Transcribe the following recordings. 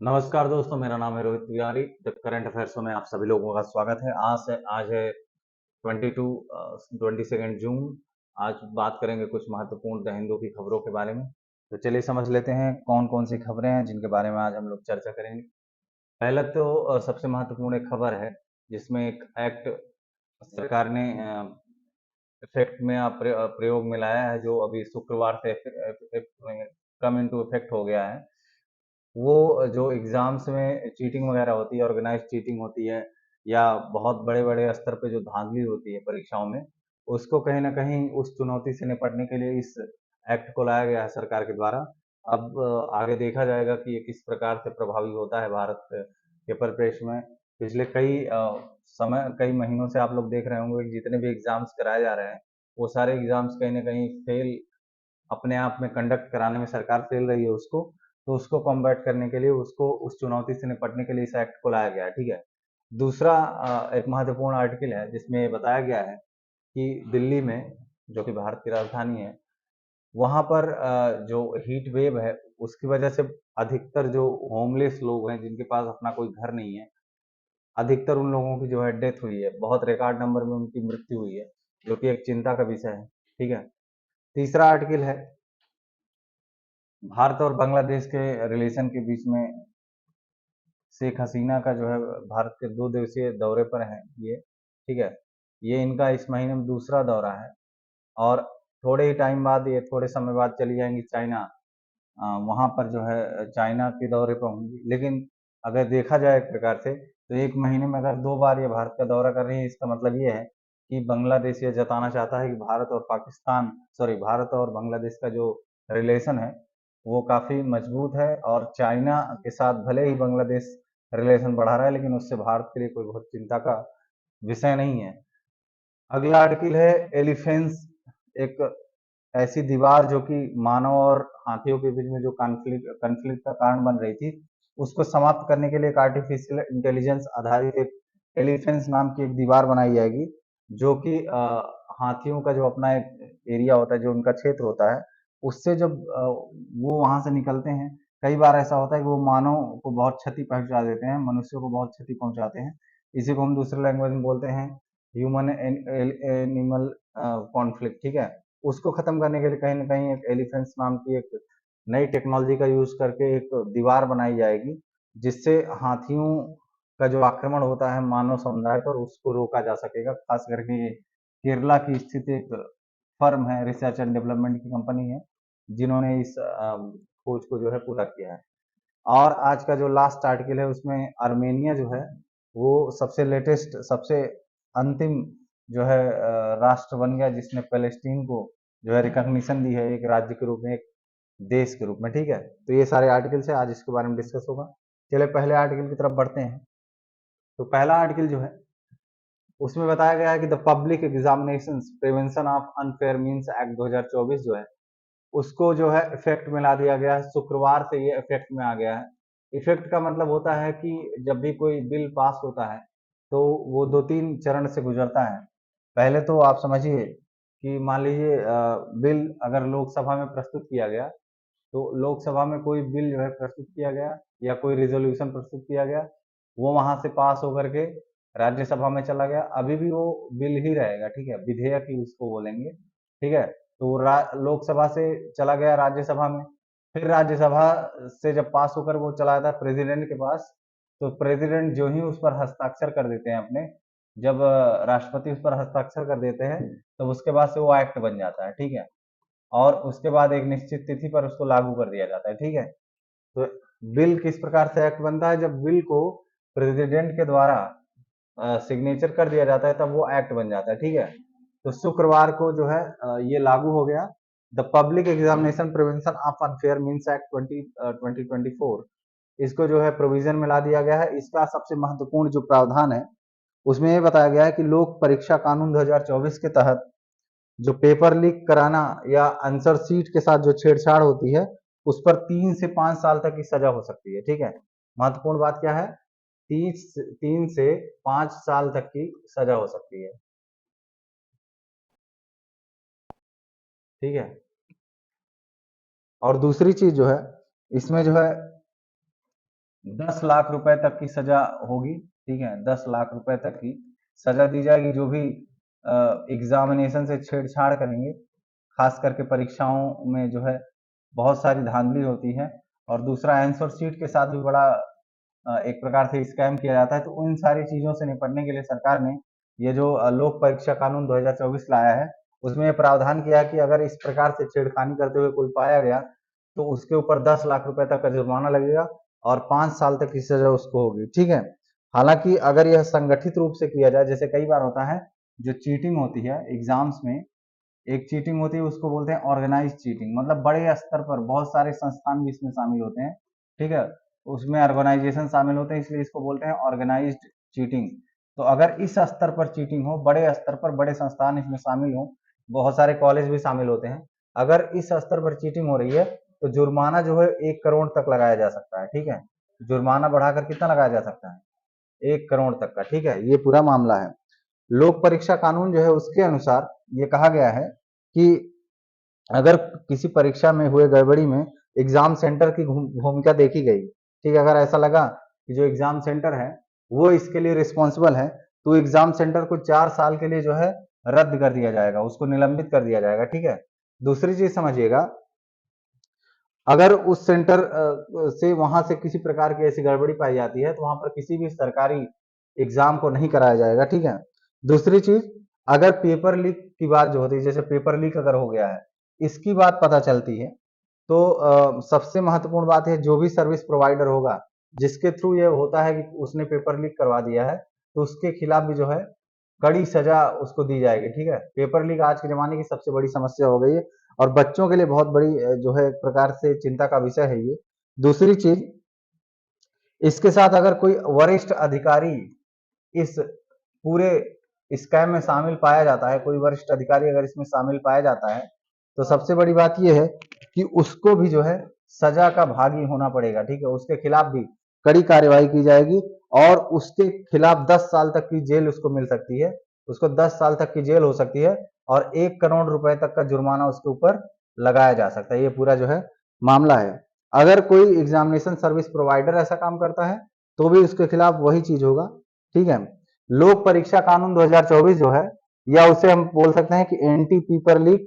नमस्कार दोस्तों, मेरा नाम है Rohit Tiwari. The current affairs में आप सभी लोगों का स्वागत है। आज है 22 जून। आज बात करेंगे कुछ महत्वपूर्ण द हिंदू की खबरों के बारे में। तो चलिए समझ लेते हैं कौन कौन सी खबरें हैं जिनके बारे में आज हम लोग चर्चा करेंगे। पहला तो सबसे महत्वपूर्ण एक खबर है जिसमें एक एक्ट सरकार ने इफेक्ट में प्रयोग में लाया है, जो अभी शुक्रवार से कम इनटू इफेक्ट हो गया है। वो जो एग्जाम्स में चीटिंग वगैरह होती है, ऑर्गेनाइज चीटिंग होती है, या बहुत बड़े बड़े स्तर पे जो धांधली होती है परीक्षाओं में, उसको कहीं ना कहीं उस चुनौती से निपटने के लिए इस एक्ट को लाया गया है सरकार के द्वारा। अब आगे देखा जाएगा कि ये किस प्रकार से प्रभावी होता है भारत के परिप्रेक्ष्य में। पिछले कई महीनों से आप लोग देख रहे होंगे कि जितने भी एग्जाम्स कराए जा रहे हैं, वो सारे एग्जाम्स कहीं ना कहीं फेल, अपने आप में कंडक्ट कराने में सरकार फेल रही है उसको। तो उसको कॉम्बैट करने के लिए, उसको उस चुनौती से निपटने के लिए इस एक्ट को लाया गया है। ठीक है। दूसरा एक महत्वपूर्ण आर्टिकल है जिसमें बताया गया है कि दिल्ली में, जो कि भारत की राजधानी है, वहां पर जो हीट वेव है उसकी वजह से अधिकतर जो होमलेस लोग हैं, जिनके पास अपना कोई घर नहीं है, अधिकतर उन लोगों की जो है डेथ हुई है। बहुत रिकॉर्ड नंबर में उनकी मृत्यु हुई है, जो कि एक चिंता का विषय है। ठीक है। तीसरा आर्टिकल है भारत और बांग्लादेश के रिलेशन के बीच में। शेख हसीना का जो है भारत के 2 दिवसीय दौरे पर हैं ये। ठीक है। ये इनका इस महीने में दूसरा दौरा है, और थोड़े ही टाइम बाद, ये थोड़े समय बाद चली जाएंगी चाइना। वहां पर जो है चाइना के दौरे पर होंगी। लेकिन अगर देखा जाए एक प्रकार से, तो एक महीने में अगर 2 बार ये भारत का दौरा कर रही है, इसका मतलब ये है कि बांग्लादेश ये जताना चाहता है कि भारत और बांग्लादेश का जो रिलेशन है वो काफी मजबूत है। और चाइना के साथ भले ही बांग्लादेश रिलेशन बढ़ा रहा है, लेकिन उससे भारत के लिए कोई बहुत चिंता का विषय नहीं है। अगला आर्टिकल है एलिफेंस, एक ऐसी दीवार जो कि मानव और हाथियों के बीच में जो कॉन्फ्लिक्ट का कारण बन रही थी, उसको समाप्त करने के लिए एक आर्टिफिशियल इंटेलिजेंस आधारित एक एलिफेंस नाम की एक दीवार बनाई जाएगी, जो कि हाथियों का जो अपना एक एरिया होता है, जो उनका क्षेत्र होता है, उससे जब वो वहां से निकलते हैं, कई बार ऐसा होता है कि वो मानव को बहुत क्षति पहुंचा देते हैं, मनुष्यों को बहुत क्षति पहुंचाते हैं। इसी को हम दूसरे लैंग्वेज में बोलते हैं ह्यूमन एनिमल कॉन्फ्लिक्ट। ठीक है। उसको खत्म करने के लिए कहीं ना कहीं एक एलिफेंट्स नाम की एक नई टेक्नोलॉजी का यूज करके एक दीवार बनाई जाएगी, जिससे हाथियों का जो आक्रमण होता है मानव समुदाय पर, उसको रोका जा सकेगा। खास करके ये केरला की स्थित एक फर्म है, रिसर्च एंड डेवलपमेंट की कंपनी है, जिन्होंने इस खोज को जो है पूरा किया है। और आज का जो लास्ट आर्टिकल है उसमें आर्मेनिया जो है वो सबसे लेटेस्ट, सबसे अंतिम जो है राष्ट्र बन गया, जिसने पैलेस्टीन को जो है रिकॉग्निशन दी है एक राज्य के रूप में, एक देश के रूप में। ठीक है। तो ये सारे आर्टिकल्स है, आज इसके बारे में डिस्कस होगा। चलिए पहले आर्टिकल की तरफ बढ़ते हैं। तो पहला आर्टिकल जो है उसमें बताया गया है कि the public examination prevention of unfair means act 2024 जो है, उसको जो है इफेक्ट में ला दिया गया है। शुक्रवार से ये इफेक्ट में आ गया है। इफेक्ट का मतलब होता है कि जब भी कोई बिल पास होता है, तो वो 2-3 चरण से गुजरता है। पहले तो आप समझिए कि मान लीजिए बिल अगर लोकसभा में प्रस्तुत किया गया, तो लोकसभा में कोई बिल जो है प्रस्तुत किया गया, या कोई रिजोल्यूशन प्रस्तुत किया गया, वो वहां से पास होकर के राज्यसभा में चला गया, अभी भी वो बिल ही रहेगा। ठीक है। विधेयक ही उसको बोलेंगे। ठीक है। तो लोकसभा से चला गया राज्यसभा में, फिर राज्यसभा से जब पास होकर वो चला जाता है प्रेसिडेंट के पास, तो प्रेसिडेंट जो ही उस पर हस्ताक्षर कर देते हैं अपने, जब राष्ट्रपति उस पर हस्ताक्षर कर देते हैं, तो उसके बाद से वो एक्ट बन जाता है। ठीक है। और उसके बाद एक निश्चित तिथि पर उसको लागू कर दिया जाता है। ठीक है। तो बिल किस प्रकार से एक्ट बनता है? जब बिल को प्रेसिडेंट के द्वारा सिग्नेचर कर दिया जाता है, तब वो एक्ट बन जाता है। ठीक है। तो शुक्रवार को जो है ये लागू हो गया। The public examination prevention of unfair means act 2024, इसको जो है प्रोविजन में ला दिया गया है। इसका सबसे महत्वपूर्ण जो प्रावधान है उसमें ये बताया गया है कि लोक परीक्षा कानून 2024 के तहत जो पेपर लीक कराना या आंसर सीट के साथ जो छेड़छाड़ होती है, उस पर 3 से 5 साल तक की सजा हो सकती है। ठीक है। महत्वपूर्ण बात क्या है? 3 से 5 साल तक की सजा हो सकती है। ठीक है। और दूसरी चीज जो है, इसमें जो है 10 लाख रुपए तक की सजा होगी। ठीक है, 10 लाख रुपए तक की सजा दी जाएगी जो भी एग्जामिनेशन से छेड़छाड़ करेंगे, खास करके परीक्षाओं में जो है बहुत सारी धांधली होती है। और दूसरा आंसर शीट के साथ भी बड़ा एक प्रकार से स्कैम किया जाता है। तो उन सारी चीजों से निपटने के लिए सरकार ने ये जो लोक परीक्षा कानून 2024 लाया है, उसमें ये प्रावधान किया कि अगर इस प्रकार से छेड़खानी करते हुए कोई पाया गया तो उसके ऊपर 10 लाख रुपए तक का जुर्माना लगेगा और 5 साल तक की सजा उसको होगी। ठीक है, हालांकि अगर यह संगठित रूप से किया जाए, जैसे कई बार होता है जो चीटिंग होती है एग्जाम्स में, एक चीटिंग होती है उसको बोलते हैं ऑर्गेनाइज चीटिंग, मतलब बड़े स्तर पर बहुत सारे संस्थान भी इसमें शामिल होते हैं। ठीक है, उसमें ऑर्गेनाइजेशन शामिल होते हैं, इसलिए इसको बोलते हैं ऑर्गेनाइज्ड चीटिंग। तो अगर इस स्तर पर चीटिंग हो, बड़े स्तर पर बड़े संस्थान इसमें शामिल हो, बहुत सारे कॉलेज भी शामिल होते हैं, अगर इस स्तर पर चीटिंग हो रही है तो जुर्माना जो है 1 करोड़ तक लगाया जा सकता है। ठीक है, जुर्माना बढ़ाकर कितना लगाया जा सकता है, 1 करोड़ तक का। ठीक है, ये पूरा मामला है। लोक परीक्षा कानून जो है उसके अनुसार ये कहा गया है कि अगर किसी परीक्षा में हुए गड़बड़ी में एग्जाम सेंटर की भूमिका देखी गई, ठीक है, अगर ऐसा लगा कि जो एग्जाम सेंटर है वो इसके लिए रिस्पॉन्सिबल है, तो एग्जाम सेंटर को 4 साल के लिए जो है रद्द कर दिया जाएगा, उसको निलंबित कर दिया जाएगा। ठीक है, दूसरी चीज समझिएगा, अगर उस सेंटर से वहां से किसी प्रकार की ऐसी गड़बड़ी पाई जाती है तो वहां पर किसी भी सरकारी एग्जाम को नहीं कराया जाएगा। ठीक है, दूसरी चीज, अगर पेपर लीक की बात जो होती है, जैसे पेपर लीक अगर हो गया है, इसकी बात पता चलती है, तो सबसे महत्वपूर्ण बात है जो भी सर्विस प्रोवाइडर होगा जिसके थ्रू ये होता है कि उसने पेपर लीक करवा दिया है, तो उसके खिलाफ भी जो है कड़ी सजा उसको दी जाएगी। ठीक है, पेपर लीक आज के जमाने की सबसे बड़ी समस्या हो गई है और बच्चों के लिए बहुत बड़ी जो है एक प्रकार से चिंता का विषय है ये। दूसरी चीज, इसके साथ अगर कोई वरिष्ठ अधिकारी इस पूरे स्कैम में शामिल पाया जाता है, कोई वरिष्ठ अधिकारी अगर इसमें शामिल पाया जाता है, तो सबसे बड़ी बात यह है कि उसको भी जो है सजा का भागी होना पड़ेगा। ठीक है, उसके खिलाफ भी कड़ी कार्रवाई की जाएगी और उसके खिलाफ 10 साल तक की जेल उसको मिल सकती है, उसको 10 साल तक की जेल हो सकती है और 1 करोड़ रुपए तक का जुर्माना उसके ऊपर लगाया जा सकता है। ये पूरा जो है मामला है। अगर कोई एग्जामिनेशन सर्विस प्रोवाइडर ऐसा काम करता है तो भी उसके खिलाफ वही चीज होगा। ठीक है, लोक परीक्षा कानून 2024 जो है, या उसे हम बोल सकते हैं कि एंटी पेपर लीक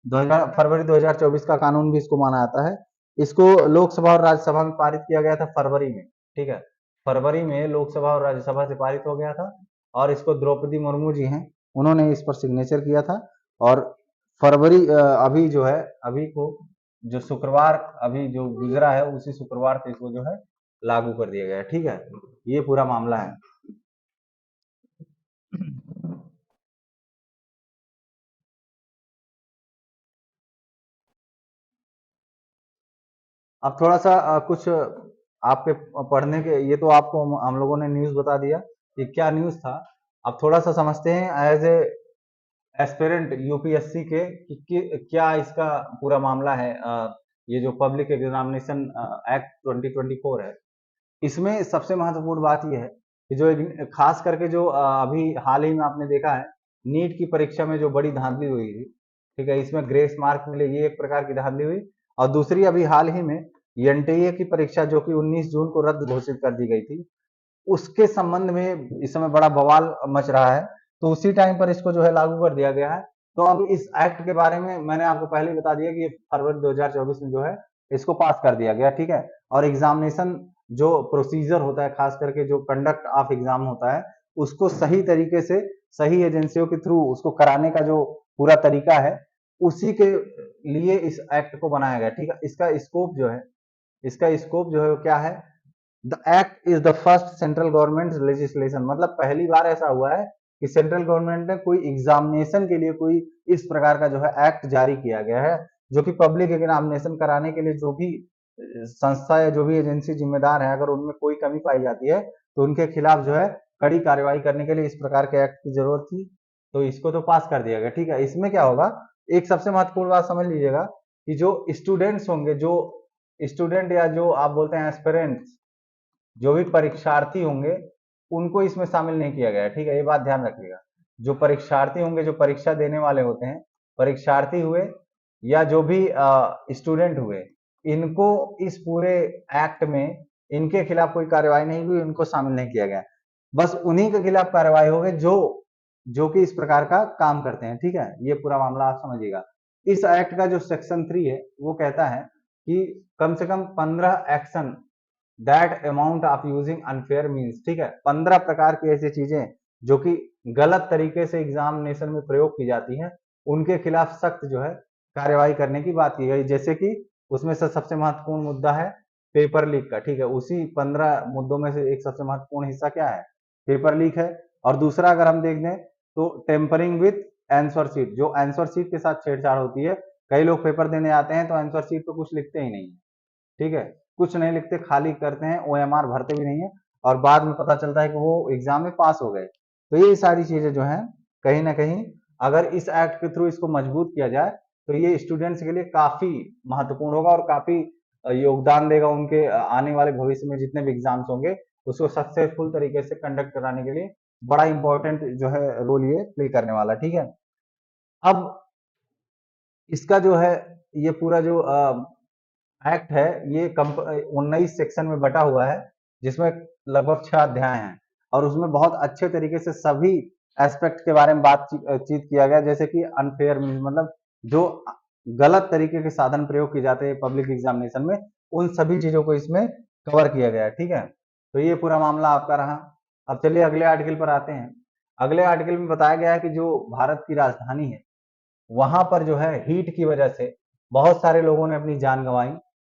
2000 फरवरी 2024 का कानून भी इसको माना जाता है। इसको लोकसभा और राज्यसभा में पारित किया गया था फरवरी में। ठीक है, फरवरी में लोकसभा और राज्यसभा से पारित हो गया था और इसको द्रौपदी मुर्मू जी हैं, उन्होंने इस पर सिग्नेचर किया था। और फरवरी अभी जो है, अभी को जो शुक्रवार अभी जो गुजरा है उसी शुक्रवार से इसको जो है लागू कर दिया गया है। ठीक है, ये पूरा मामला है। अब थोड़ा सा कुछ आपके पढ़ने के, ये तो आपको हम लोगों ने न्यूज़ बता दिया कि क्या न्यूज़ था। अब थोड़ा सा समझते हैं एज ए एस्पिरेंट यूपीएससी के कि क्या इसका पूरा मामला है। ये जो पब्लिक एग्जामिनेशन एक्ट 2024 है, इसमें सबसे महत्वपूर्ण बात यह है कि जो खास करके जो अभी हाल ही में आपने देखा है नीट की परीक्षा में जो बड़ी धांधली हुई थी, ठीक है, इसमें ग्रेस मार्क मिले, ये एक प्रकार की धांधली हुई। और दूसरी अभी हाल ही में एनटीए की परीक्षा जो कि 19 जून को रद्द घोषित कर दी गई थी, उसके संबंध में इस समय बड़ा बवाल मच रहा है, तो उसी टाइम पर इसको जो है लागू कर दिया गया है। तो अब इस एक्ट के बारे में मैंने आपको पहले ही बता दिया कि ये फरवरी 2024 में जो है इसको पास कर दिया गया। ठीक है, और एग्जामिनेशन जो प्रोसीजर होता है, खास करके जो कंडक्ट ऑफ एग्जाम होता है, उसको सही तरीके से सही एजेंसियों के थ्रू उसको कराने का जो पूरा तरीका है, उसी के लिए इस एक्ट को बनाया गया। ठीक है, इसका स्कोप जो है वो क्या है, the act is the first central government legislation, मतलब पहली बार ऐसा हुआ है कि सेंट्रल गवर्नमेंट ने कोई एग्जामिनेशन के लिए कोई इस प्रकार का जो है एक्ट जारी किया गया है, जो कि पब्लिक एग्जामिनेशन कराने के लिए जो भी संस्था या जो भी एजेंसी जिम्मेदार है, अगर उनमें कोई कमी पाई जाती है तो उनके खिलाफ जो है कड़ी कार्रवाई करने के लिए इस प्रकार के एक्ट की जरूरत थी। तो इसको तो पास कर दिया गया। ठीक है, इसमें क्या होगा, एक सबसे महत्वपूर्ण बात समझ लीजिएगा कि जो स्टूडेंट्स होंगे, जो स्टूडेंट या जो आप बोलते हैं एस्पिरेंट्स, जो भी परीक्षार्थी होंगे उनको इसमें शामिल नहीं किया गया है। ठीक है, ये बात ध्यान रखिएगा। जो परीक्षार्थी होंगे, जो परीक्षा देने वाले होते हैं, परीक्षार्थी हुए या जो भी स्टूडेंट हुए, इनको इस पूरे एक्ट में इनके खिलाफ कोई कार्रवाई नहीं हुई, इनको शामिल नहीं किया गया। बस उन्हीं के खिलाफ कार्रवाई हो गई जो कि इस प्रकार का काम करते हैं, ठीक है। ये पूरा मामला आप समझिएगा। इस एक्ट का जो सेक्शन 3 है वो कहता है कि कम से कम 15 action that amount of using unfair means, ठीक है। 15 प्रकार की ऐसी चीजें जो कि गलत तरीके से एग्जामिनेशन में प्रयोग की जाती हैं, उनके खिलाफ सख्त जो है कार्यवाही करने की बात की गई। जैसे कि उसमें से सबसे महत्वपूर्ण मुद्दा है पेपर लीक का, ठीक है। उसी 15 मुद्दों में से एक सबसे महत्वपूर्ण हिस्सा क्या है, पेपर लीक है। और दूसरा अगर हम देख दें तो टेम्परिंग विथ आंसर शीट, जो आंसर शीट के साथ छेड़छाड़ होती है। कई लोग पेपर देने आते हैं तो आंसर शीट पे कुछ लिखते ही नहीं है, ठीक है, कुछ नहीं लिखते, खाली करते हैं, ओएमआर भरते भी नहीं है, और बाद में पता चलता है कि वो एग्जाम में पास हो गए। तो ये सारी चीजें जो हैं कहीं ना कहीं अगर इस एक्ट के थ्रू इसको मजबूत किया जाए तो ये स्टूडेंट्स के लिए काफी महत्वपूर्ण होगा और काफी योगदान देगा उनके आने वाले भविष्य में जितने भी एग्जाम्स होंगे उसको सक्सेसफुल तरीके से कंडक्ट कराने के लिए बड़ा इंपॉर्टेंट जो है रोल ये प्ले करने वाला, ठीक है। अब इसका जो है ये पूरा जो एक्ट है ये 19 सेक्शन में बटा हुआ है, जिसमें लगभग 6 अध्याय हैं, और उसमें बहुत अच्छे तरीके से सभी एस्पेक्ट के बारे में बातचीत किया गया। जैसे कि अनफेयर मीन्स मतलब जो गलत तरीके के साधन प्रयोग किए जाते हैं पब्लिक एग्जामिनेशन में, उन सभी चीजों को इसमें कवर किया गया है, ठीक है। तो ये पूरा मामला आपका रहा। अब चलिए अगले आर्टिकल पर आते हैं। अगले आर्टिकल में बताया गया है कि जो भारत की राजधानी है वहां पर जो है हीट की वजह से बहुत सारे लोगों ने अपनी जान गंवाई,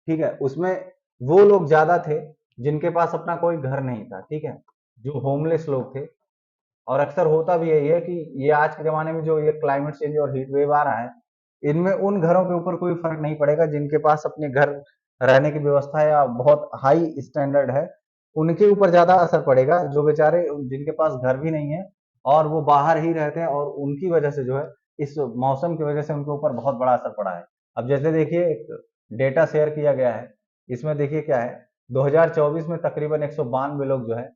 ठीक है। उसमें वो लोग ज्यादा थे जिनके पास अपना कोई घर नहीं था, ठीक है, जो होमलेस लोग थे। और अक्सर होता भी यही है कि ये आज के जमाने में जो ये क्लाइमेट चेंज और हीट वेव आ रहा है, इनमें उन घरों के ऊपर कोई फर्क नहीं पड़ेगा जिनके पास अपने घर रहने की व्यवस्था या बहुत हाई स्टैंडर्ड है, उनके ऊपर ज्यादा असर पड़ेगा। जो बेचारे जिनके पास घर भी नहीं है और वो बाहर ही रहते हैं और उनकी वजह से जो है इस मौसम की वजह से उनके ऊपर बहुत बड़ा असर पड़ा है। अब जैसे देखिए एक डेटा शेयर किया गया है, इसमें देखिए क्या है, 2024 में तकरीबन 192 लोग जो है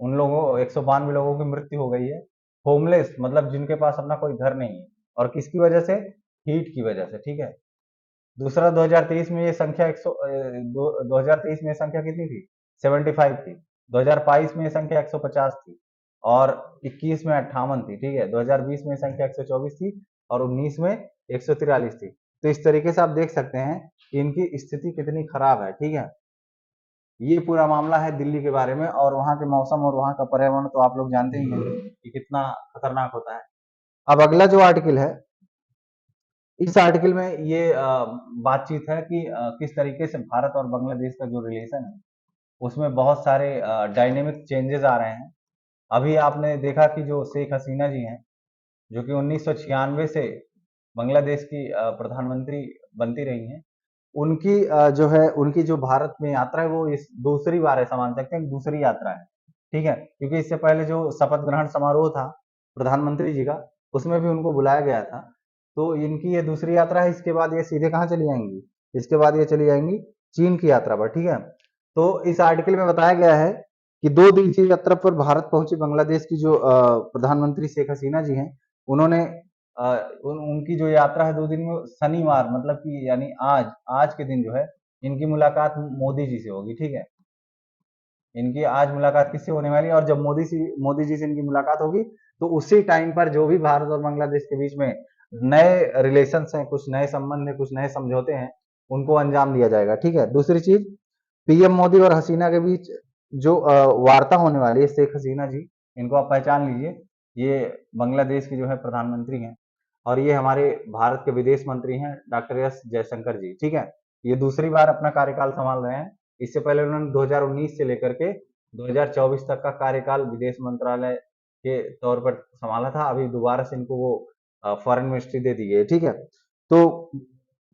उन लोगों 192 लोगों की मृत्यु हो गई है, होमलेस मतलब जिनके पास अपना कोई घर नहीं है, और किसकी वजह से, हीट की वजह से, ठीक है। दूसरा 2023 में ये संख्या 2023 में ये संख्या कितनी थी, 75 थी। 2022 में ये संख्या 150 थी और 21 में 58 थी, ठीक है। 2020 में संख्या 124 थी और 19 में 143 थी। तो इस तरीके से आप देख सकते हैं कि इनकी स्थिति कितनी खराब है, ठीक है। ये पूरा मामला है दिल्ली के बारे में, और वहां के मौसम और वहां का पर्यावरण तो आप लोग जानते ही हैं कि कितना खतरनाक होता है। अब अगला जो आर्टिकल है, इस आर्टिकल में ये बातचीत है कि किस तरीके से भारत और बांग्लादेश का जो रिलेशन है उसमें बहुत सारे डायनेमिक चेंजेस आ रहे हैं। अभी आपने देखा कि जो शेख हसीना जी हैं, जो कि 1996 से बांग्लादेश की प्रधानमंत्री बनती रही हैं, उनकी जो है उनकी जो भारत में यात्रा है वो इस दूसरी बार है, मान सकते हैं दूसरी यात्रा है, ठीक है। क्योंकि इससे पहले जो शपथ ग्रहण समारोह था प्रधानमंत्री जी का, उसमें भी उनको बुलाया गया था। तो इनकी ये दूसरी यात्रा है। इसके बाद ये सीधे कहाँ चली जाएंगी, इसके बाद ये चली जाएंगी चीन की यात्रा पर, ठीक है। तो इस आर्टिकल में बताया गया है कि 2 दिवसीय यात्रा पर भारत पहुंची बांग्लादेश की जो प्रधानमंत्री शेख हसीना जी हैं, उन्होंने उनकी जो यात्रा है 2 दिन में, शनिवार मतलब कि यानी आज आज के दिन जो है इनकी मुलाकात मोदी जी से होगी, ठीक है। इनकी आज मुलाकात किससे होने वाली है, और जब मोदी जी से इनकी मुलाकात होगी तो उसी टाइम पर जो भी भारत और बांग्लादेश के बीच में नए रिलेशन हैं, कुछ नए संबंध है, कुछ नए समझौते हैं, उनको अंजाम दिया जाएगा, ठीक है। दूसरी चीज, पीएम मोदी और हसीना के बीच जो वार्ता होने वाली है, शेख हसीना जी, इनको आप पहचान लीजिए, ये बांग्लादेश की जो है प्रधानमंत्री हैं, और ये हमारे भारत के विदेश मंत्री हैं डॉक्टर एस जयशंकर जी, ठीक है। ये दूसरी बार अपना कार्यकाल संभाल रहे हैं। इससे पहले उन्होंने 2019 से लेकर के 2024 तक का कार्यकाल विदेश मंत्रालय के तौर पर संभाला था। अभी दोबारा से इनको वो फॉरेन मिनिस्ट्री दे दी गई है, ठीक है। तो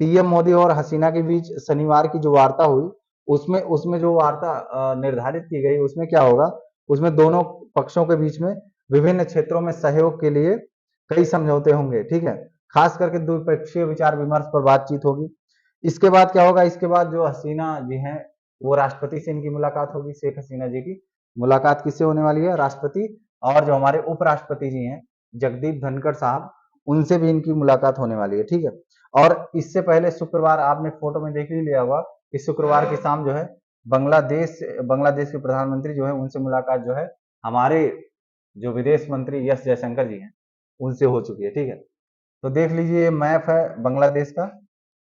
पीएम मोदी और हसीना के बीच शनिवार की जो वार्ता हुई, उसमें उसमें जो वार्ता निर्धारित की गई, उसमें क्या होगा, उसमें दोनों पक्षों के बीच में विभिन्न क्षेत्रों में सहयोग के लिए कई समझौते होंगे, ठीक है। खास करके द्विपक्षीय विचार विमर्श पर बातचीत होगी। इसके बाद क्या होगा, इसके बाद जो हसीना जी हैं वो राष्ट्रपति से इनकी मुलाकात होगी, शेख हसीना जी की मुलाकात किससे होने वाली है, राष्ट्रपति, और जो हमारे उपराष्ट्रपति जी हैं जगदीप धनखड़ साहब, उनसे भी इनकी मुलाकात होने वाली है, ठीक है। और इससे पहले शुक्रवार आपने फोटो में देख ही लिया होगा, इस शुक्रवार की शाम जो है बांग्लादेश बांग्लादेश के प्रधानमंत्री जो है उनसे मुलाकात जो है हमारे जो विदेश मंत्री एस जयशंकर जी हैं उनसे हो चुकी है, ठीक है। तो देख लीजिए, ये मैप है बांग्लादेश का।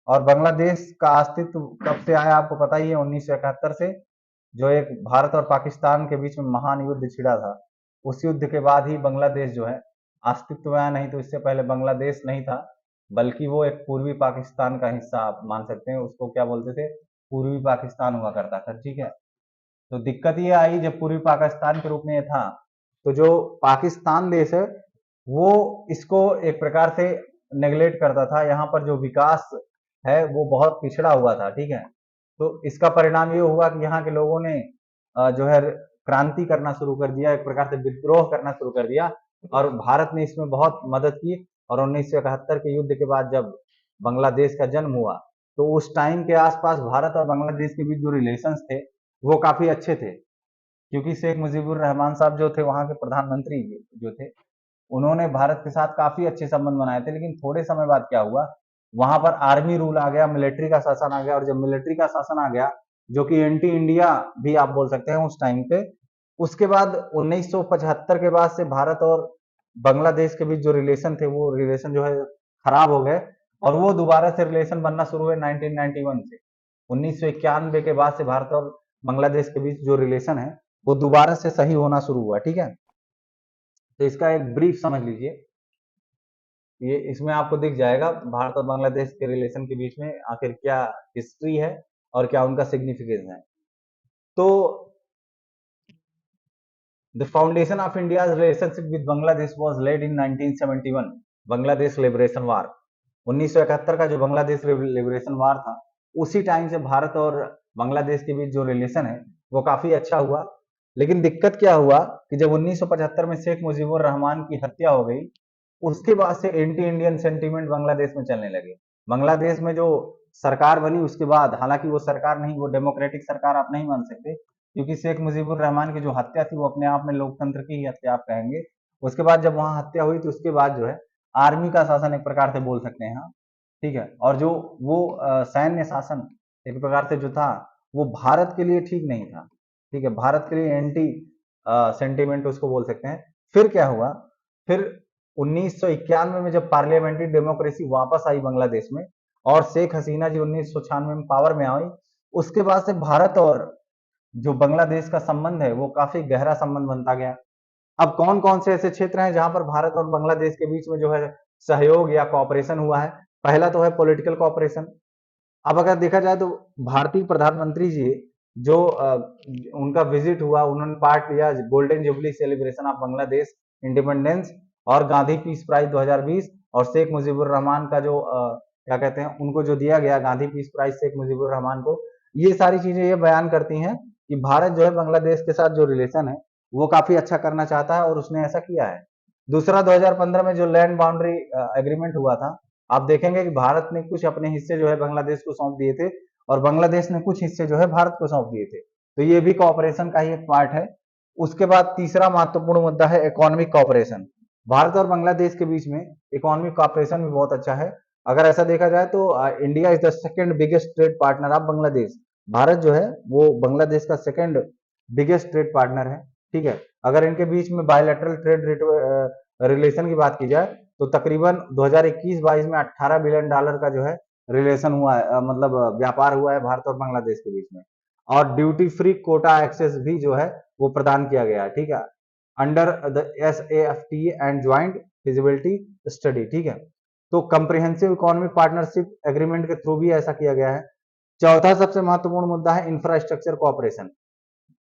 और बांग्लादेश का अस्तित्व कब से आया आपको पता ही है, 1971 से। जो एक भारत और पाकिस्तान के बीच में महान युद्ध छिड़ा था, उस युद्ध के बाद ही बांग्लादेश जो है अस्तित्व में आया। नहीं तो इससे पहले बांग्लादेश नहीं था, बल्कि वो एक पूर्वी पाकिस्तान का हिस्सा आप मान सकते हैं। उसको क्या बोलते थे, पूर्वी पाकिस्तान हुआ करता था, ठीक है। तो दिक्कत ये आई जब पूर्वी पाकिस्तान के रूप में ये था, तो जो पाकिस्तान देश है वो इसको एक प्रकार से नेग्लेक्ट करता था। यहाँ पर जो विकास है वो बहुत पिछड़ा हुआ था, ठीक है। तो इसका परिणाम ये हुआ कि यहाँ के लोगों ने जो है क्रांति करना शुरू कर दिया, एक प्रकार से विद्रोह करना शुरू कर दिया। और भारत ने इसमें बहुत मदद की। और 1971 के युद्ध के बाद जब बांग्लादेश का जन्म हुआ, तो उस टाइम के आसपास भारत और बांग्लादेश के बीच जो रिलेशंस थे वो काफी अच्छे थे। क्योंकि शेख मुजीबुर रहमान साहब जो थे वहां के प्रधानमंत्री जो थे, उन्होंने भारत के साथ काफी अच्छे संबंध बनाए थे। लेकिन थोड़े समय बाद क्या हुआ, वहां पर आर्मी रूल आ गया, मिलिट्री का शासन आ गया। और जब मिलिट्री का शासन आ गया, जो कि एंटी इंडिया भी आप बोल सकते हैं उस टाइम पे, उसके बाद 1975 के बाद से भारत और बांग्लादेश के बीच जो रिलेशन थे वो रिलेशन जो है खराब हो गए। और वो दोबारा से रिलेशन बनना शुरू हुए 1991 से। 1991 के बाद से भारत और बांग्लादेश के बीच जो रिलेशन है वो दोबारा से सही होना शुरू हुआ, ठीक है। तो इसका एक ब्रीफ समझ लीजिए, ये इसमें आपको दिख जाएगा भारत और बांग्लादेश के रिलेशन के बीच में आखिर क्या हिस्ट्री है और क्या उनका सिग्निफिकेंस है। तो the foundation of India's relationship with Bangladesh was laid in 1971, Bangladesh liberation war. 1971 का जो बांग्लादेश लिबरेशन वार था, उसी टाइम से भारत और बांग्लादेश के बीच जो रिलेशन है वो काफी अच्छा हुआ। लेकिन दिक्कत क्या हुआ कि जब 1975 में शेख मुजीबुर रहमान की हत्या हो गई, उसके बाद से एंटी इंडियन सेंटीमेंट बांग्लादेश में चलने लगे। बांग्लादेश में जो सरकार बनी उसके बाद, हालांकि वो सरकार नहीं, वो डेमोक्रेटिक सरकार आप नहीं मान सकते, क्योंकि शेख मुजीबुर रहमान की जो हत्या थी वो अपने आप में लोकतंत्र की ही हत्या आप कहेंगे। उसके बाद जब वहां हत्या हुई तो उसके बाद जो है आर्मी का शासन एक प्रकार से बोल सकते हैं, हाँ, ठीक है। और जो वो सैन्य शासन एक प्रकार से जो था वो भारत के लिए ठीक नहीं था, ठीक है। भारत के लिए एंटी सेंटीमेंट उसको बोल सकते हैं। फिर क्या हुआ, फिर 1991 में जब पार्लियामेंट्री डेमोक्रेसी वापस आई बांग्लादेश में और शेख हसीना जी 1996 में पावर में आई, उसके बाद से भारत और जो बांग्लादेश का संबंध है वो काफी गहरा संबंध बनता गया। अब कौन कौन से ऐसे क्षेत्र हैं जहां पर भारत और बांग्लादेश के बीच में जो है सहयोग या कॉपरेशन हुआ है। पहला तो है पॉलिटिकल कॉपरेशन। अब अगर देखा जाए तो भारतीय प्रधानमंत्री जी जो उनका विजिट हुआ, उन्होंने पार्ट लिया golden jubilee celebration of Bangladesh independence और गांधी पीस प्राइज 2020। और शेख मुजीबुर रहमान का जो क्या कहते हैं, उनको जो दिया गया गांधी पीस प्राइज शेख मुजीबुर रहमान को, ये सारी चीजें ये बयान करती हैं कि भारत जो है बांग्लादेश के साथ जो रिलेशन है वो काफी अच्छा करना चाहता है और उसने ऐसा किया है। दूसरा, 2015 में जो लैंड बाउंड्री एग्रीमेंट हुआ था, आप देखेंगे कि भारत ने कुछ अपने हिस्से जो है बांग्लादेश को सौंप दिए थे और बांग्लादेश ने कुछ हिस्से जो है भारत को सौंप दिए थे। तो ये भी कॉपरेशन का ही एक पार्ट है। उसके बाद तीसरा महत्वपूर्ण मुद्दा है इकोनॉमिक कॉपरेशन। भारत और बांग्लादेश के बीच में इकोनॉमिक कॉपरेशन भी बहुत अच्छा है। अगर ऐसा देखा जाए तो India is the second biggest trade partner of Bangladesh. Bharat जो है वो बांग्लादेश का सेकंड बिगेस्ट ट्रेड पार्टनर है, ठीक है। अगर इनके बीच में बायलैटरल ट्रेड रिलेशन की बात की जाए तो तकरीबन 2021-22 में 18 बिलियन डॉलर का जो है रिलेशन हुआ है, मतलब व्यापार हुआ है भारत और बांग्लादेश के बीच में। और ड्यूटी फ्री कोटा एक्सेस भी जो है वो प्रदान किया गया है, ठीक है, under the SAFTA and joint feasibility study, ठीक है। तो कंप्रिहेंसिव इकोनॉमिक पार्टनरशिप एग्रीमेंट के थ्रू भी ऐसा किया गया है। चौथा सबसे महत्वपूर्ण मुद्दा है इंफ्रास्ट्रक्चर कोऑपरेशन।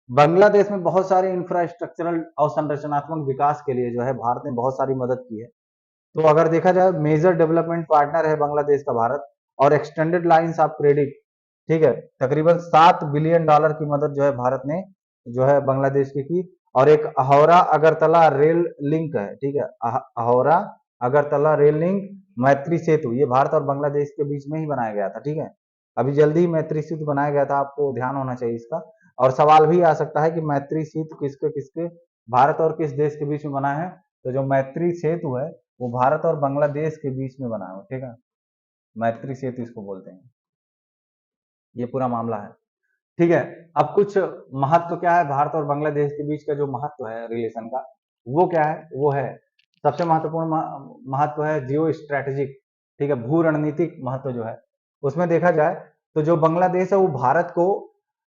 बांग्लादेश में बहुत सारे इंफ्रास्ट्रक्चरल और संरचनात्मक विकास के लिए जो है भारत ने बहुत सारी मदद की है। तो अगर देखा जाए मेजर डेवलपमेंट पार्टनर है बांग्लादेश का भारत। और एक्सटेंडेड लाइंस ऑफ क्रेडिट, ठीक है, तकरीबन 7 बिलियन डॉलर की मदद जो है भारत ने जो है बांग्लादेश की। और एक अहौरा अगरतला रेल लिंक है, ठीक है, अहौरा अगरतला रेल लिंक, मैत्री सेतु, ये भारत और बांग्लादेश के बीच में ही बनाया गया था, ठीक है। अभी जल्दी ही मैत्री सेतु बनाया गया था, आपको ध्यान होना चाहिए इसका। और सवाल भी आ सकता है कि मैत्री सेतु किसके किसके, भारत और किस देश के बीच में बना है। तो जो मैत्री सेतु है वो भारत और बांग्लादेश के बीच में बना है, ठीक है, मैत्री सेतु इसको बोलते हैं। ये पूरा मामला है। ठीक है। अब कुछ महत्व क्या है भारत और बांग्लादेश के बीच का जो महत्व है रिलेशन का, वो क्या है, वो है सबसे महत्वपूर्ण महत्व है जियो स्ट्रेटेजिक, ठीक है, भू रणनीतिक महत्व जो है उसमें देखा जाए तो जो बांग्लादेश है वो भारत को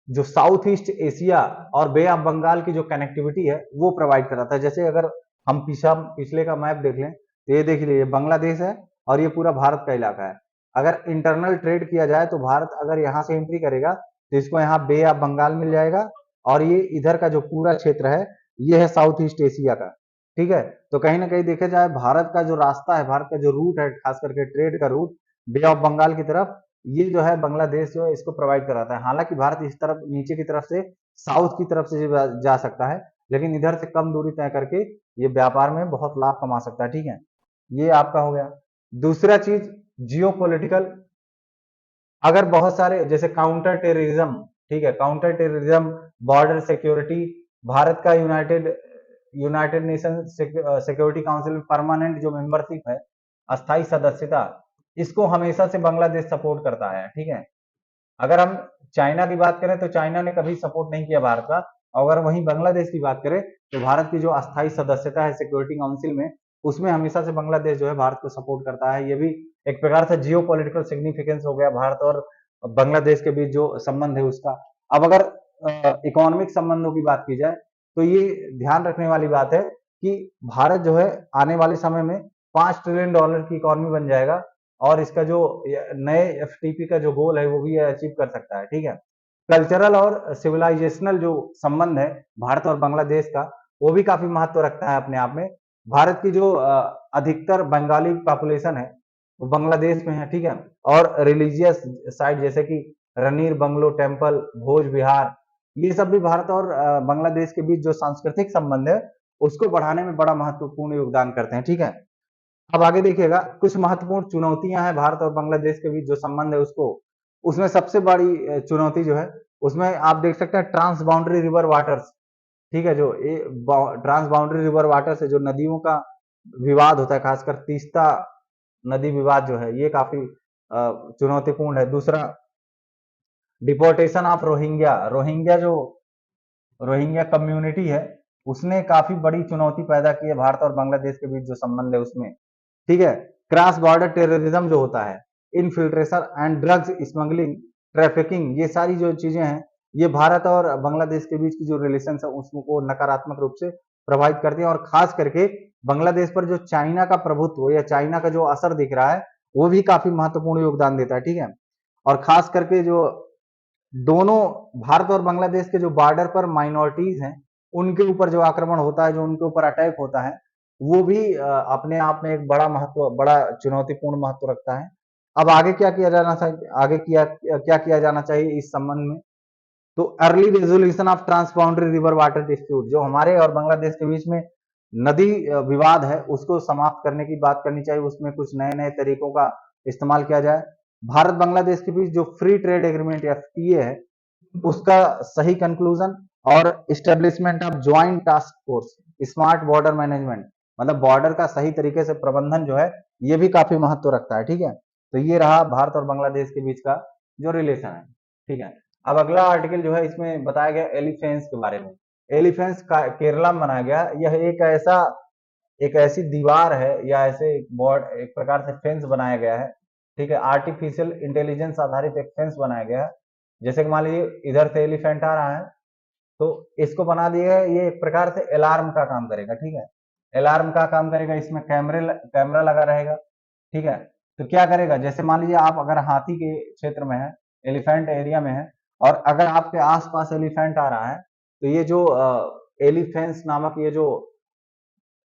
जो साउथ ईस्ट एशिया और बे ऑफ बंगाल की जो कनेक्टिविटी है वो प्रोवाइड कराता है। जैसे अगर हम पिछले का मैप देख लें तो ये देख लीजिए बांग्लादेश है और ये पूरा भारत का इलाका है। अगर इंटरनल ट्रेड किया जाए तो भारत अगर यहाँ से एंट्री करेगा तो इसको यहाँ बे ऑफ बंगाल मिल जाएगा और ये इधर का जो पूरा क्षेत्र है ये है साउथ ईस्ट एशिया का, ठीक है। तो कहीं ना कहीं देखा जाए भारत का जो रास्ता है, भारत का जो रूट है, खास करके ट्रेड का रूट बे ऑफ बंगाल की तरफ, ये जो है बांग्लादेश जो है इसको प्रोवाइड कराता है। हालांकि भारत इस तरफ नीचे की तरफ से साउथ की तरफ से जा सकता है, लेकिन इधर से कम दूरी तय करके ये व्यापार में बहुत लाभ कमा सकता है, ठीक है। ये आपका हो गया। दूसरा चीज जियो पॉलिटिकल, अगर बहुत सारे जैसे काउंटर टेररिज्म, ठीक है, counter terrorism, border security, Bharat का United United Nation Security Council में परमानेंट जो मेंबरशिप है, अस्थाई सदस्यता, इसको हमेशा से बांग्लादेश सपोर्ट करता है, ठीक है। अगर हम चाइना की बात करें तो चाइना ने कभी सपोर्ट नहीं किया भारत का, अगर वहीं बांग्लादेश की बात करें तो भारत की जो अस्थाई सदस्यता है सिक्योरिटी काउंसिल में, उसमें हमेशा से बांग्लादेश जो है भारत को सपोर्ट करता है। ये भी एक प्रकार से जियो पॉलिटिकल सिग्निफिकेंस हो गया भारत और बांग्लादेश के बीच जो संबंध है उसका। अब अगर इकोनॉमिक संबंधों की बात की जाए तो ये ध्यान रखने वाली बात है कि भारत जो है आने वाले समय में $5 ट्रिलियन की इकोनॉमी बन जाएगा और इसका जो नए एफटीपी का जो गोल है वो भी अचीव कर सकता है, ठीक है। कल्चरल और सिविलाइजेशनल जो संबंध है भारत और बांग्लादेश का, वो भी काफी महत्व रखता है अपने आप में। भारत की जो अधिकतर बंगाली पॉपुलेशन है वो बांग्लादेश में है, ठीक है। और रिलीजियस साइट जैसे कि रणीर बंगलो टेम्पल, भोज विहार, ये सब भी भारत और बांग्लादेश के बीच जो सांस्कृतिक संबंध है उसको बढ़ाने में बड़ा महत्वपूर्ण योगदान करते हैं, ठीक है। अब आगे देखिएगा कुछ महत्वपूर्ण चुनौतियां हैं भारत और बांग्लादेश के बीच जो संबंध है उसको, उसमें सबसे बड़ी चुनौती जो है उसमें आप देख सकते हैं ट्रांस बाउंड्री रिवर वाटर्स, ठीक है। जो ये ट्रांस बाउंड्री रिवर वाटर से जो नदियों का विवाद होता है, खासकर तीस्ता नदी विवाद जो है ये काफी चुनौतीपूर्ण है। दूसरा deportation of Rohingya, Rohingya community है उसने काफी बड़ी चुनौती पैदा की है भारत और बांग्लादेश के बीच जो संबंध है उसमें, ठीक है। क्रॉस बॉर्डर टेररिज्म जो होता है, infiltration and drugs smuggling, trafficking, ये सारी जो चीजें हैं ये भारत और बांग्लादेश के बीच की जो रिलेशन है उसको नकारात्मक रूप से प्रभावित करती है। और खास करके बांग्लादेश पर जो चाइना का प्रभुत्व या चाइना का जो असर दिख रहा है वो भी काफी महत्वपूर्ण योगदान देता है, ठीक है। और खास करके जो दोनों भारत और बांग्लादेश के जो बॉर्डर पर माइनॉरिटीज हैं उनके ऊपर जो आक्रमण होता है, जो उनके ऊपर अटैक होता है, वो भी अपने आप में एक बड़ा चुनौतीपूर्ण महत्व रखता है। अब आगे क्या किया जाना चाहिए, क्या किया जाना चाहिए इस संबंध में, तो early resolution of transboundary river water dispute, जो हमारे और बांग्लादेश के बीच में नदी विवाद है उसको समाप्त करने की बात करनी चाहिए, उसमें कुछ नए नए तरीकों का इस्तेमाल किया जाए। भारत बांग्लादेश के बीच जो फ्री ट्रेड एग्रीमेंट या एफटीए है उसका सही कंक्लूजन और establishment of joint task force, smart border management, मतलब बॉर्डर का सही तरीके से प्रबंधन जो है ये भी काफी महत्व रखता है, ठीक है। तो ये रहा भारत और बांग्लादेश के बीच का जो रिलेशन है, ठीक है। अब अगला आर्टिकल जो है इसमें बताया गया एलिफेंट्स के बारे में। एलिफेंट्स का केरला में मनाया गया, यह एक ऐसी दीवार है या ऐसे एक प्रकार से फेंस बनाया गया है, ठीक है। आर्टिफिशियल इंटेलिजेंस आधारित एक फेंस बनाया गया है। जैसे कि मान लीजिए इधर से एलिफेंट आ रहा है तो इसको बना दिया है, ये एक प्रकार से अलार्म का काम करेगा, ठीक है। अलार्म का काम करेगा, इसमें कैमरा लगा रहेगा, ठीक है। तो क्या करेगा, जैसे मान लीजिए आप अगर हाथी के क्षेत्र में है, एलिफेंट एरिया में है और अगर आपके आसपास एलिफेंट आ रहा है तो ये जो एलिफेंस नामक ये जो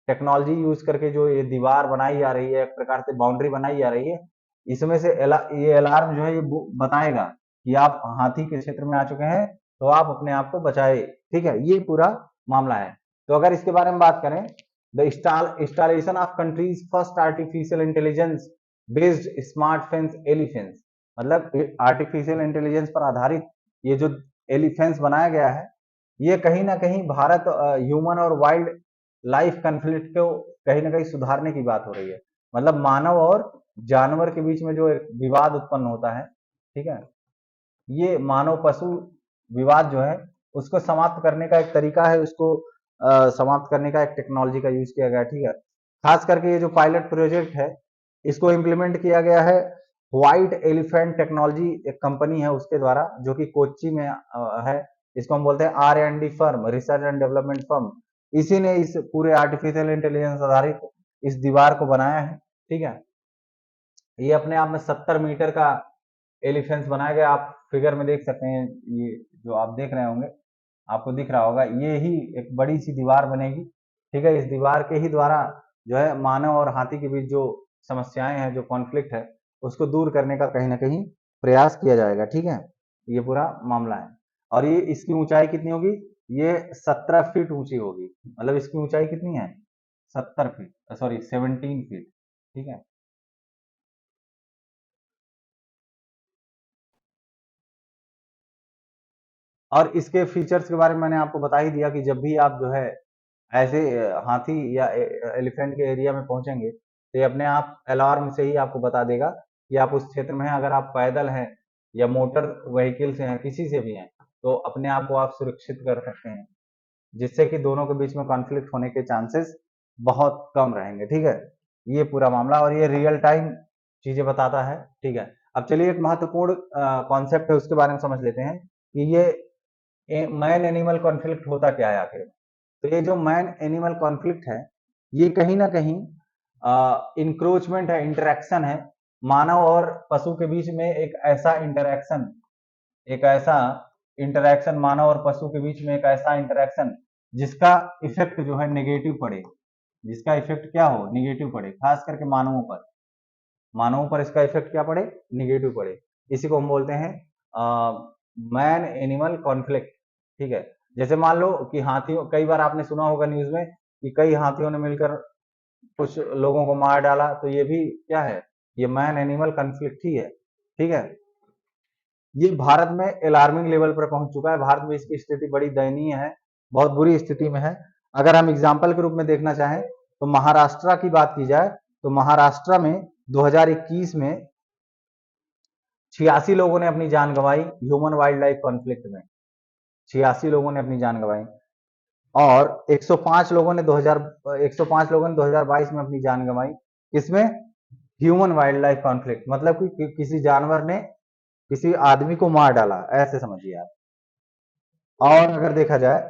टेक्नोलॉजी यूज करके जो ये दीवार बनाई जा रही है, एक प्रकार से बाउंड्री बनाई जा रही है, इसमें से ये अलार्म जो है ये बताएगा कि आप हाथी के क्षेत्र में आ चुके हैं तो आप अपने आप को बचाए, ठीक है। ये पूरा मामला है। तो अगर इसके बारे में बात करें, the installation of country's first artificial intelligence based smart fence elephants, मतलब आर्टिफिशियल इंटेलिजेंस पर आधारित ये जो एलिफेंस बनाया गया है ये कहीं ना कहीं भारत ह्यूमन और वाइल्ड लाइफ कन्फ्लिक्ट को कहीं ना कहीं सुधारने की बात हो रही है। मतलब मानव और जानवर के बीच में जो एक विवाद उत्पन्न होता है, ठीक है, ये मानव पशु विवाद जो है उसको समाप्त करने का एक तरीका है, उसको समाप्त करने का एक टेक्नोलॉजी का यूज किया गया है, ठीक है। खास करके ये जो पायलट प्रोजेक्ट है इसको इम्प्लीमेंट किया गया है व्हाइट एलिफेंट टेक्नोलॉजी, एक कंपनी है उसके द्वारा, जो कि कोच्चि में है। इसको हम बोलते हैं R&D firm, research and development firm. इसी ने इस पूरे आर्टिफिशियल इंटेलिजेंस आधारित इस दीवार को बनाया है, ठीक है। ये अपने आप में 70 मीटर का एलिफेंस बनाया गया, आप फिगर में देख सकते हैं। ये जो आप देख रहे होंगे, आपको दिख रहा होगा, ये ही एक बड़ी सी दीवार बनेगी, ठीक है। इस दीवार के ही द्वारा जो है मानव और हाथी के बीच जो समस्याएं हैं, जो कॉन्फ्लिक्ट है, उसको दूर करने का कहीं ना कहीं प्रयास किया जाएगा, ठीक है। ये पूरा मामला है। और ये इसकी ऊंचाई कितनी होगी? ये 17 फीट ऊंची होगी। मतलब इसकी ऊंचाई कितनी है? 70 फीट, सॉरी 17 फीट, ठीक है। और इसके फीचर्स के बारे में मैंने आपको बता ही दिया कि जब भी आप जो है ऐसे हाथी या एलिफेंट के एरिया में पहुंचेंगे तो ये अपने आप अलार्म से ही आपको बता देगा कि आप उस क्षेत्र में हैं। अगर आप पैदल हैं या मोटर व्हीकल से हैं, किसी से भी हैं, तो अपने आप को आप सुरक्षित कर सकते हैं, जिससे कि दोनों के बीच में कॉन्फ्लिक्ट होने के चांसेस बहुत कम रहेंगे, ठीक है। ये पूरा मामला, और ये रियल टाइम चीजें बताता है, ठीक है। अब चलिए एक महत्वपूर्ण कॉन्सेप्ट है उसके बारे में समझ लेते हैं कि ये मैन एनिमल कॉन्फ्लिक्ट होता क्या है आखिर। तो ये जो मैन एनिमल कॉन्फ्लिक्ट है, ये कहीं ना कहीं इंक्रोचमेंट है, इंटरेक्शन है, मानव और पशु के बीच में एक ऐसा इंटरेक्शन मानव और पशु के बीच में एक ऐसा इंटरेक्शन जिसका इफेक्ट जो है नेगेटिव पड़े, जिसका इफेक्ट क्या हो, नेगेटिव पड़े, खास करके मानवों पर इसका इफेक्ट क्या पड़े, नेगेटिव पड़े। इसी को हम बोलते हैं मैन एनिमल कॉन्फ्लिक्ट, ठीक है। जैसे मान लो कि हाथियों, कई बार आपने सुना होगा न्यूज में कि कई हाथियों ने मिलकर कुछ लोगों को मार डाला, तो ये भी क्या है, ये मैन एनिमल कॉन्फ्लिक्ट ही है, ठीक है। ये भारत में अलार्मिंग लेवल पर पहुंच चुका है, भारत में इसकी स्थिति बड़ी दयनीय है, बहुत बुरी स्थिति में है। अगर हम एग्जाम्पल के रूप में देखना चाहें तो महाराष्ट्र की बात की जाए तो महाराष्ट्र में 2021 में 86 लोगों ने अपनी जान गंवाई ह्यूमन वाइल्ड लाइफ कॉन्फ्लिक्ट में। 86 लोगों ने अपनी जान गंवाई, और 105 लोगों ने 2022 में अपनी जान गंवाई। किसमें? ह्यूमन वाइल्ड लाइफ कॉन्फ्लिक्ट, मतलब कि किसी जानवर ने किसी आदमी को मार डाला, ऐसे समझिए आप। और अगर देखा जाए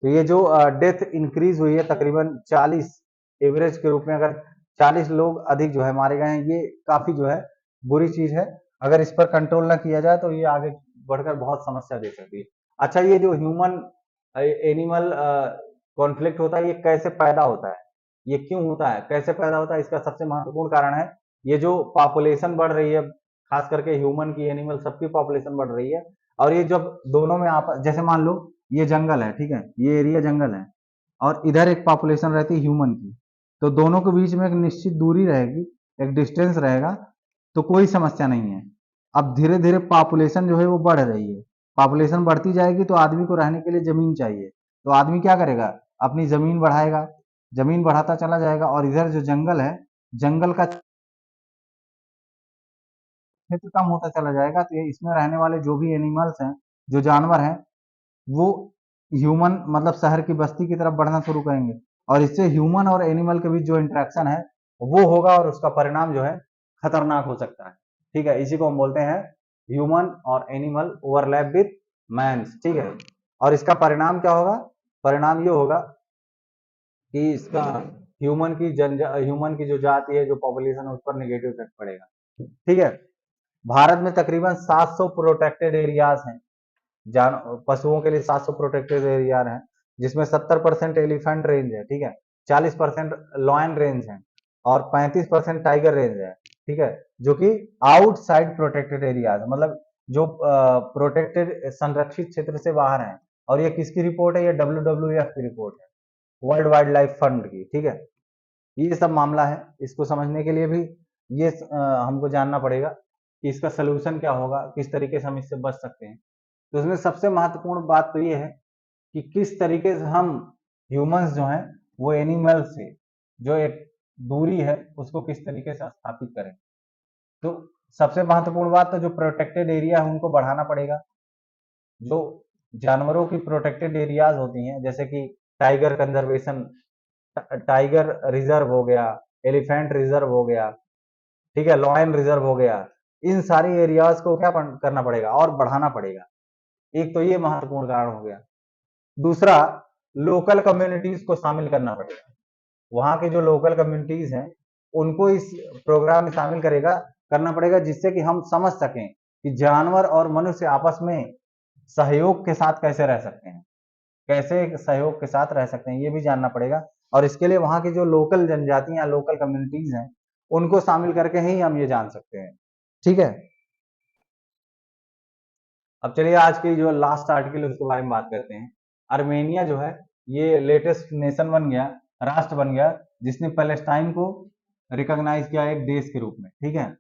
तो ये जो डेथ इंक्रीज हुई है तकरीबन 40, एवरेज के रूप में अगर 40 लोग अधिक जो है मारे गए हैं, ये काफी जो है बुरी चीज है। अगर इस पर कंट्रोल ना किया जाए तो ये आगे बढ़कर बहुत समस्या दे सकती है। अच्छा, ये जो ह्यूमन एनिमल कॉन्फ्लिक्ट होता है, ये कैसे पैदा होता है, ये क्यों होता है, कैसे पैदा होता है? इसका सबसे महत्वपूर्ण कारण है ये जो पॉपुलेशन बढ़ रही है, खास करके ह्यूमन की, एनिमल सबकी पॉपुलेशन बढ़ रही है। और ये जब दोनों में आप, जैसे मान लो ये जंगल है, ठीक है, ये एरिया जंगल है, और इधर एक पॉपुलेशन रहती है ह्यूमन की, तो दोनों के बीच में एक निश्चित दूरी रहेगी, एक डिस्टेंस रहेगा, तो कोई समस्या नहीं है। अब धीरे धीरे पॉपुलेशन जो है वो बढ़ रही है, पॉपुलेशन बढ़ती जाएगी तो आदमी को रहने के लिए जमीन चाहिए, तो आदमी क्या करेगा, अपनी जमीन बढ़ाएगा, जमीन बढ़ाता चला जाएगा, और इधर जो जंगल है, जंगल का क्षेत्र कम होता चला जाएगा, तो ये इसमें रहने वाले जो भी एनिमल्स हैं, जो जानवर हैं, वो ह्यूमन मतलब शहर की बस्ती की तरफ बढ़ना शुरू करेंगे, और इससे ह्यूमन और एनिमल के बीच जो इंटरेक्शन है वो होगा, और उसका परिणाम जो है खतरनाक हो सकता है, ठीक है। इसी को हम बोलते हैं ह्यूमन और एनिमल ओवरलैप विथ मैंस, ठीक है। और इसका परिणाम क्या होगा? परिणाम ये होगा कि इसका ह्यूमन की जो जाति है, जो पॉपुलेशन है, उस पर नेगेटिव इफेक्ट पड़ेगा, ठीक है। भारत में तकरीबन 700 प्रोटेक्टेड एरियाज हैं, जान पशुओं के लिए 700 प्रोटेक्टेड एरिया हैं, जिसमें 70% एलिफेंट रेंज है, ठीक है, 40% लॉयन रेंज है, और 35% टाइगर रेंज है, ठीक है, जो कि आउटसाइड प्रोटेक्टेड एरियाज, मतलब जो प्रोटेक्टेड संरक्षित क्षेत्र से बाहर हैं। और ये किसकी रिपोर्ट है? ये WWF की रिपोर्ट है, वर्ल्ड वाइल्ड लाइफ फंड की, ठीक है। ये सब मामला है, इसको समझने के लिए भी ये हमको जानना पड़ेगा कि इसका सोल्यूशन क्या होगा, किस तरीके से हम इससे बच सकते हैं। तो इसमें सबसे महत्वपूर्ण बात तो ये है कि किस तरीके से हम ह्यूमंस जो हैं वो एनिमल से जो एक दूरी है उसको किस तरीके से स्थापित करें। तो सबसे महत्वपूर्ण बात, तो जो प्रोटेक्टेड एरिया है उनको बढ़ाना पड़ेगा, जो जानवरों की प्रोटेक्टेड एरियाज होती हैं, जैसे कि टाइगर कंजर्वेशन, टाइगर रिजर्व हो गया, एलिफेंट रिजर्व हो गया, ठीक है, लॉयन रिजर्व हो गया। इन सारी एरियाज को क्या करना पड़ेगा और बढ़ाना पड़ेगा। एक तो ये महत्वपूर्ण कारण हो गया। दूसरा, लोकल कम्युनिटीज को शामिल करना पड़ेगा। वहां के जो लोकल कम्युनिटीज हैं उनको इस प्रोग्राम में शामिल करना पड़ेगा, जिससे कि हम समझ सकें कि जानवर और मनुष्य आपस में सहयोग के साथ कैसे रह सकते हैं, कैसे सहयोग के साथ रह सकते हैं, ये भी जानना पड़ेगा। और इसके लिए वहां की जो लोकल जनजातियां, लोकल कम्युनिटीज हैं, उनको शामिल करके ही हम ये जान सकते हैं। ठीक है, अब चलिए आज की जो लास्ट आर्टिकल उसके बारे में बात करते हैं। आर्मेनिया जो है ये लेटेस्ट नेशन बन गया, राष्ट्र बन गया, जिसने पैलेस्टाइन को रिकॉग्नाइज किया एक देश के रूप में। ठीक है,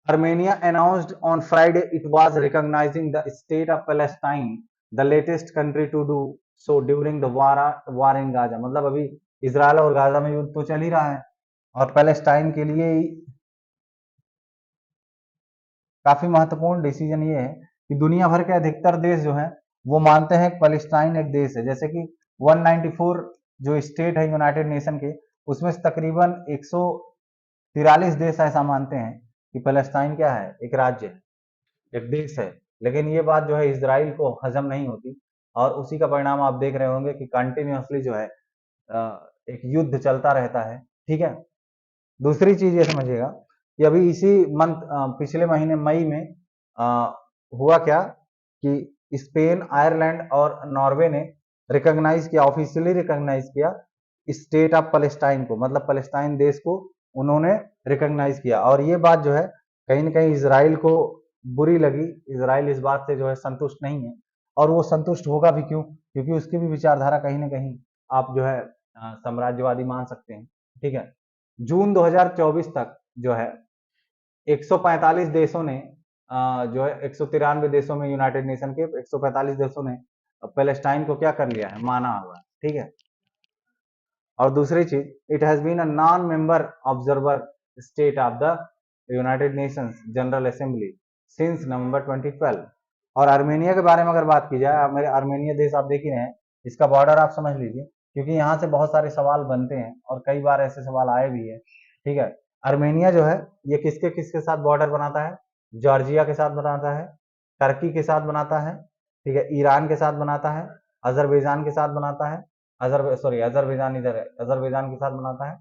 Armenia announced on Friday it was recognizing the state of Palestine, the latest country to do so during the war in Gaza। मतलब अभी इसराइल और गाजा में युद्ध तो चल ही रहा है, और पैलेस्टाइन के लिए काफी महत्वपूर्ण डिसीजन ये है कि दुनिया भर के अधिकतर देश जो हैं वो मानते हैं कि पैलेस्टाइन एक देश है। जैसे कि 194 जो स्टेट है यूनाइटेड नेशन के, उसमें से तकरीबन 143 देश ऐसा मानते हैं कि पैलेस्टाइन क्या है, एक राज्य है, एक देश है। लेकिन ये बात जो है इजराइल को हजम नहीं होती, और उसी का परिणाम आप देख रहे होंगे कि कंटिन्यूसली जो है एक युद्ध चलता रहता है। ठीक है, दूसरी चीज ये समझिएगा कि अभी इसी मंथ, पिछले महीने मई में हुआ क्या कि स्पेन, आयरलैंड और नॉर्वे ने रिकॉग्नाइज किया, ऑफिशियली रिकॉग्नाइज किया स्टेट ऑफ पैलेस्टाइन को, मतलब पैलेस्टाइन देश को उन्होंने रिकॉग्नाइज किया। और ये बात जो है कहीं ना कहीं इसराइल को बुरी लगी। इसराइल इस बात से जो है संतुष्ट नहीं है, और वो संतुष्ट होगा भी क्यों, क्योंकि उसकी भी विचारधारा कहीं ना कहीं आप जो है साम्राज्यवादी मान सकते हैं। ठीक है, जून 2024 तक जो है 145 देशों ने जो है 193 देशों में, यूनाइटेड नेशन के 145 देशों ने पैलेस्टाइन को क्या कर लिया है, माना हुआ है। ठीक है, और दूसरी चीज, it has been a non member observer state of the United Nations General Assembly since November 2012। और आर्मेनिया के बारे में अगर बात की जाए, मेरे आर्मेनिया देश आप देख ही रहे हैं, इसका बॉर्डर आप समझ लीजिए, क्योंकि यहाँ से बहुत सारे सवाल बनते हैं और कई बार ऐसे सवाल आए भी है। ठीक है, आर्मेनिया जो है ये किसके किसके साथ बॉर्डर बनाता है, जॉर्जिया के साथ बनाता है, टर्की के साथ बनाता है, ठीक है, ईरान के साथ बनाता है, अजरबैजान के साथ बनाता है, अजरबैजान इधर है, अजरबैजान के साथ बनाता है।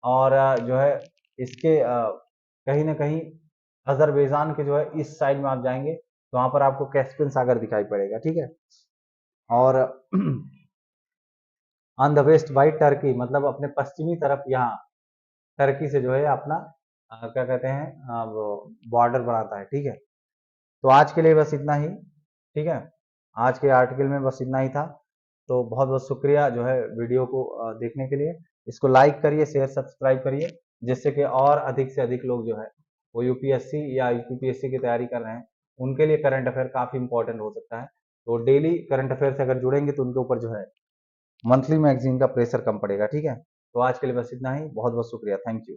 और जो है इसके कहीं ना कहीं अजरबैजान के जो है इस साइड में आप जाएंगे तो वहां पर आपको कैस्पियन सागर दिखाई पड़ेगा। ठीक है, और on the west by Turkey, मतलब अपने पश्चिमी तरफ यहाँ टर्की से जो है अपना क्या कहते हैं वो बॉर्डर बनाता है। ठीक है, तो आज के लिए बस इतना ही। ठीक है, आज के आर्टिकल में बस इतना ही था। तो बहुत बहुत शुक्रिया जो है वीडियो को देखने के लिए। इसको लाइक करिए, शेयर सब्सक्राइब करिए, जिससे कि और अधिक से अधिक लोग जो है वो यूपीएससी या यूपीपीएससी की तैयारी कर रहे हैं, उनके लिए करंट अफेयर काफ़ी इंपॉर्टेंट हो सकता है। तो डेली करंट अफेयर से अगर जुड़ेंगे तो उनके ऊपर जो है मंथली मैगजीन का प्रेशर कम पड़ेगा। ठीक है, तो आज के लिए बस इतना ही। बहुत बहुत शुक्रिया, थैंक यू।